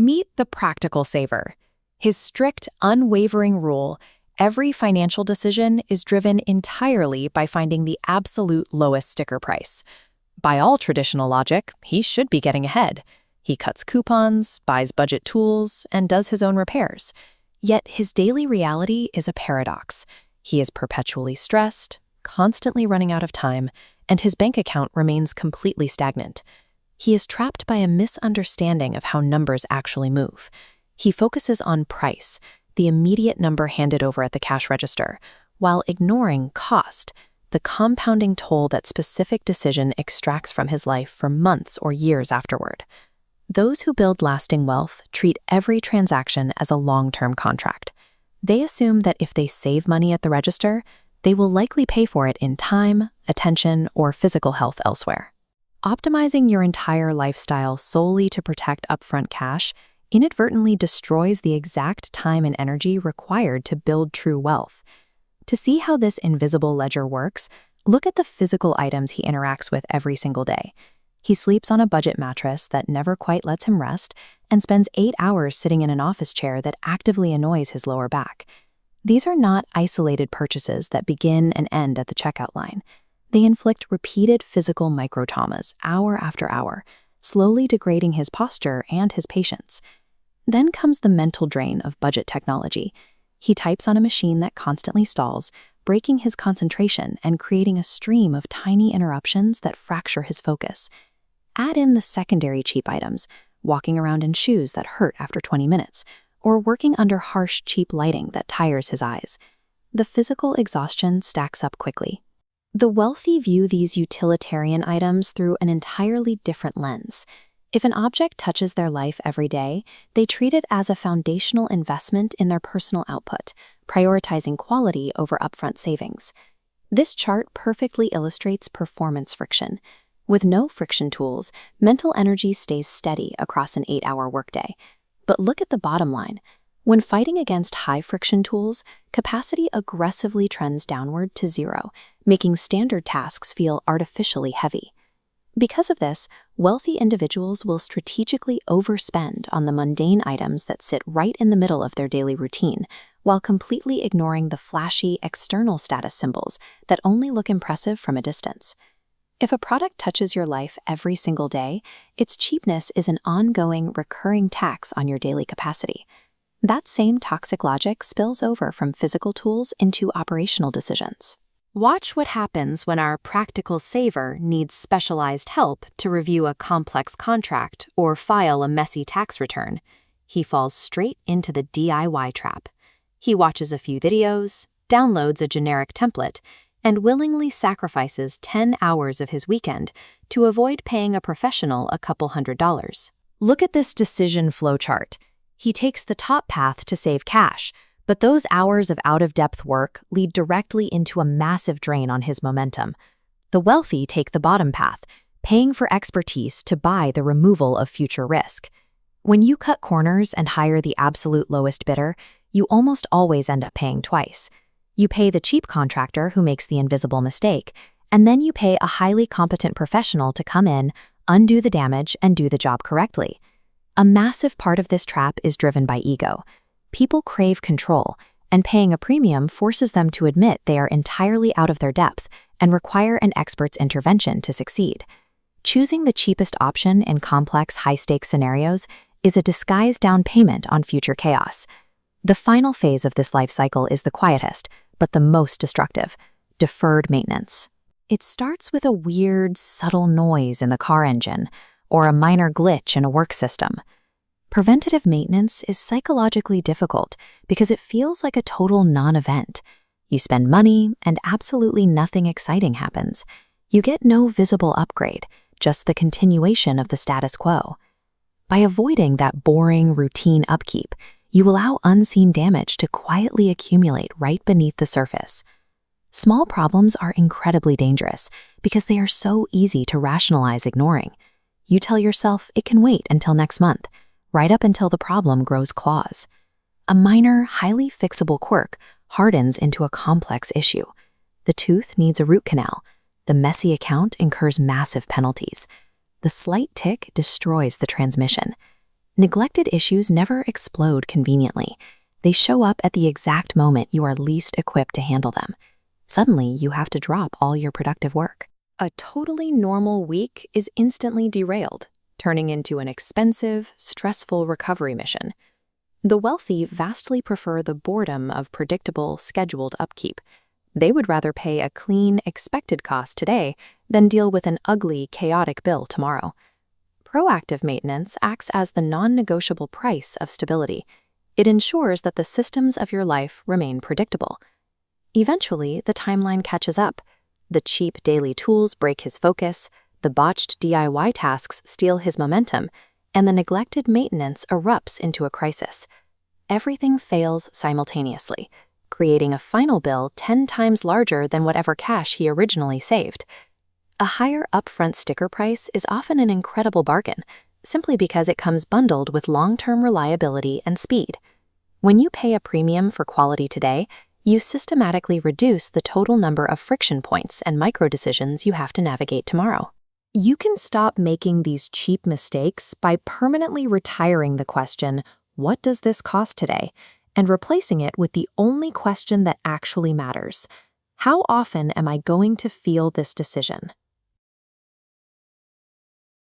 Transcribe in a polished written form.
Meet the practical saver. His strict, unwavering rule: every financial decision is driven entirely by finding the absolute lowest sticker price. By all traditional logic, he should be getting ahead. He cuts coupons, buys budget tools, and does his own repairs. Yet his daily reality is a paradox. He is perpetually stressed, constantly running out of time, and his bank account remains completely stagnant. He is trapped by a misunderstanding of how numbers actually move. He focuses on price, the immediate number handed over at the cash register, while ignoring cost, the compounding toll that specific decision extracts from his life for months or years afterward. Those who build lasting wealth treat every transaction as a long-term contract. They assume that if they save money at the register, they will likely pay for it in time, attention, or physical health elsewhere. Optimizing your entire lifestyle solely to protect upfront cash inadvertently destroys the exact time and energy required to build true wealth. To see how this invisible ledger works, look at the physical items he interacts with every single day. He sleeps on a budget mattress that never quite lets him rest and spends 8 hours sitting in an office chair that actively annoys his lower back. These are not isolated purchases that begin and end at the checkout line. They inflict repeated physical microtraumas hour after hour, slowly degrading his posture and his patience. Then comes the mental drain of budget technology. He types on a machine that constantly stalls, breaking his concentration and creating a stream of tiny interruptions that fracture his focus. Add in the secondary cheap items, walking around in shoes that hurt after 20 minutes, or working under harsh, cheap lighting that tires his eyes. The physical exhaustion stacks up quickly. The wealthy view these utilitarian items through an entirely different lens. If an object touches their life every day, they treat it as a foundational investment in their personal output, prioritizing quality over upfront savings. This chart perfectly illustrates performance friction. With no friction tools, mental energy stays steady across an 8-hour workday. But look at the bottom line. When fighting against high-friction tools, capacity aggressively trends downward to zero, making standard tasks feel artificially heavy. Because of this, wealthy individuals will strategically overspend on the mundane items that sit right in the middle of their daily routine, while completely ignoring the flashy external status symbols that only look impressive from a distance. If a product touches your life every single day, its cheapness is an ongoing, recurring tax on your daily capacity. That same toxic logic spills over from physical tools into operational decisions. Watch what happens when our practical saver needs specialized help to review a complex contract or file a messy tax return. He falls straight into the DIY trap. He watches a few videos, downloads a generic template, and willingly sacrifices 10 hours of his weekend to avoid paying a professional a couple $100s. Look at this decision flowchart. He takes the top path to save cash, but those hours of out-of-depth work lead directly into a massive drain on his momentum. The wealthy take the bottom path, paying for expertise to buy the removal of future risk. When you cut corners and hire the absolute lowest bidder, you almost always end up paying twice. You pay the cheap contractor who makes the invisible mistake, and then you pay a highly competent professional to come in, undo the damage, and do the job correctly. A massive part of this trap is driven by ego. People crave control, and paying a premium forces them to admit they are entirely out of their depth and require an expert's intervention to succeed. Choosing the cheapest option in complex, high-stakes scenarios is a disguised down payment on future chaos. The final phase of this life cycle is the quietest, but the most destructive: deferred maintenance. It starts with a weird, subtle noise in the car engine, or a minor glitch in a work system. Preventative maintenance is psychologically difficult because it feels like a total non-event. You spend money, and absolutely nothing exciting happens. You get no visible upgrade, just the continuation of the status quo. By avoiding that boring, routine upkeep, you allow unseen damage to quietly accumulate right beneath the surface. Small problems are incredibly dangerous because they are so easy to rationalize ignoring. You tell yourself it can wait until next month, right up until the problem grows claws. A minor, highly fixable quirk hardens into a complex issue. The tooth needs a root canal. The messy account incurs massive penalties. The slight tick destroys the transmission. Neglected issues never explode conveniently. They show up at the exact moment you are least equipped to handle them. Suddenly, you have to drop all your productive work. A totally normal week is instantly derailed, turning into an expensive, stressful recovery mission. The wealthy vastly prefer the boredom of predictable, scheduled upkeep. They would rather pay a clean, expected cost today than deal with an ugly, chaotic bill tomorrow. Proactive maintenance acts as the non-negotiable price of stability. It ensures that the systems of your life remain predictable. Eventually, the timeline catches up. The cheap daily tools break his focus, the botched DIY tasks steal his momentum, and the neglected maintenance erupts into a crisis. Everything fails simultaneously, creating a final bill 10 times larger than whatever cash he originally saved. A higher upfront sticker price is often an incredible bargain, simply because it comes bundled with long-term reliability and speed. When you pay a premium for quality today, you systematically reduce the total number of friction points and micro-decisions you have to navigate tomorrow. You can stop making these cheap mistakes by permanently retiring the question, "What does this cost today?" and replacing it with the only question that actually matters. How often am I going to feel this decision?